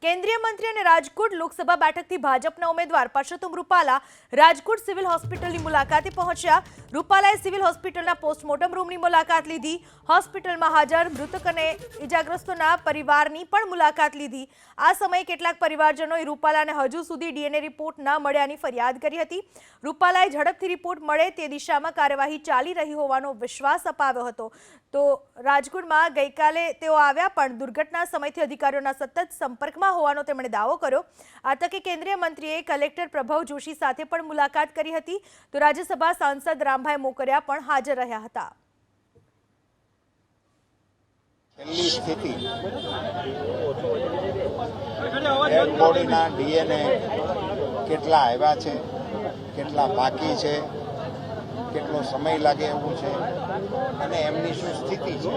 કેન્દ્રીય મંત્રી અને રાજકોટ લોકસભા બેઠકથી ભાજપના ઉમેદવાર પરસોત્તમ રૂપાલા રાજકોટ સિવિલ હોસ્પિટલની મુલાકાતે પહોંચ્યા। રૂપાલાએ સિવિલ હોસ્પિટલના પોસ્ટમોર્ટમ રૂમની મુલાકાત લીધી। હોસ્પિટલમાં હાજર મૃતક અને ઇજાગ્રસ્તોના પરિવારની પણ મુલાકાત લીધી। આ સમયે કેટલાક પરિવારજનોએ રૂપાલાને હજુ સુધી ડીએનએ રિપોર્ટ ન મળ્યાની ફરિયાદ કરી હતી। રૂપાલાએ ઝડપથી રિપોર્ટ મળે તે દિશામાં કાર્યવાહી ચાલી રહી હોવાનો વિશ્વાસ અપાવ્યો હતો। તો રાજકોટમાં ગઈકાલે તેઓ આવ્યા પણ દુર્ઘટના સમયથી અધિકારીઓના સતત સંપર્કમાં હોવાનો તેમણે દાવો કર્યો। આ તકે કેન્દ્રીય મંત્રીએ કલેક્ટર પ્રભવ જોશી સાથે પણ મુલાકાત કરી હતી। તો રાજ્યસભા સાંસદ રામભાઈ મોકરિયા પણ હાજર રહ્યા હતા। છેલ્લી સ્થિતિ ડેડ બોડીના ડીએનએ કેટલા આવ્યા છે, કેટલા બાકી છે, કેટલો સમય લાગે એવું છે અને એમની શું સ્થિતિ છે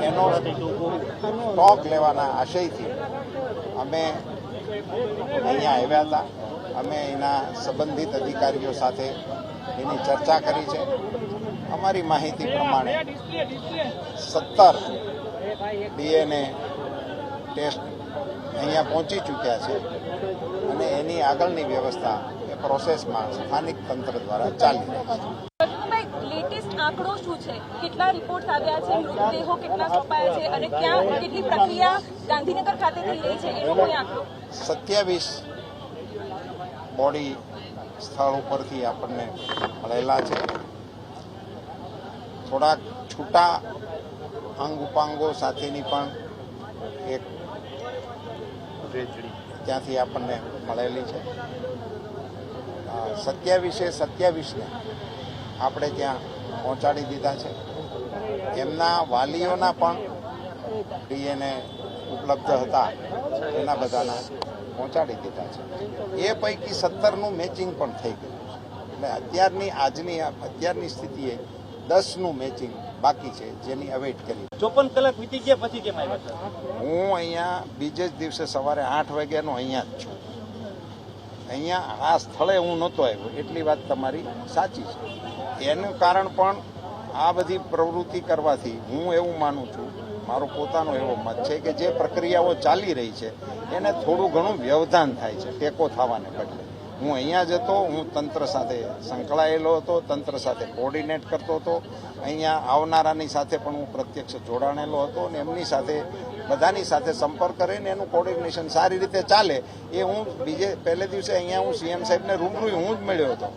એનો સ્ટોક લેવાના આશયથી અમે અહીંયા આવ્યા હતા। અમે એના સંબંધિત અધિકારીઓ સાથે એની ચર્ચા કરી છે। અમારી માહિતી પ્રમાણે 17 ડીએનએ ટેસ્ટ અહીંયા પહોંચી ચૂક્યા છે અને એની આગળની વ્યવસ્થા એ પ્રોસેસમાં સ્થાનિક તંત્ર દ્વારા ચાલી રહી છે। લેટેસ્ટ આંકડો શું છે? કેટલા રિપોર્ટ્સ આવ્યા છે? મૃતદેહો કેટલા સોંપાયા છે અને ક્યાં કેટલી પ્રક્રિયા ગાંધીનગર ખાતે થઈ રહી છે એનો કોઈ આંકડો? 27 બોડી સ્થળ ઉપરથી આપણને મળેલા છે। થોડાક છૂટા અંગ ઉપાંગો સાથેની પણ એક ત્યાંથી આપણને મળેલી છે। 27ને આપણે ત્યાં પહોંચાડી દીધા છે। એમના વાલીઓના પણ ડીએનએ ઉપલબ્ધ હતા, એના બધાના પહોંચાડી દીધા છે। એ પૈકી 17નું મેચિંગ પણ થઈ ગયું છે। એટલે અત્યારની સ્થિતિએ 10નું મેચિંગ બાકી છે, જેની અવેટ કરી। 54 કલાક વીતી ગયા પછી કેમ આવ્યા? હું અહીંયા બીજે જ દિવસે સવારે 8 વાગ્યાનો અહીંયા જ છું। અહીંયા આ સ્થળે હું નહોતો આવ્યો, એટલી વાત તમારી સાચી છે। એનું કારણ પણ આ બધી પ્રવૃત્તિ કરવાથી હું એવું માનું છું, મારો પોતાનો એવો મત છે કે જે પ્રક્રિયાઓ ચાલી રહી છે એને થોડું ઘણું વ્યવધાન થાય છે ટેકો થવાને બદલે। હું અહીંયા જ હતો, હું તંત્ર સાથે સંકળાયેલો હતો, તંત્ર સાથે કોર્ડિનેટ કરતો હતો। અહીંયા આવનારાની સાથે પણ હું પ્રત્યક્ષ જોડાણેલો હતો અને એમની સાથે બધાની સાથે સંપર્ક કરીને એનું કોર્ડિનેશન સારી રીતે ચાલે એ હું પહેલે દિવસે અહીંયા હું સીએમ સાહેબને રૂબરૂ હું જ મળ્યો હતો।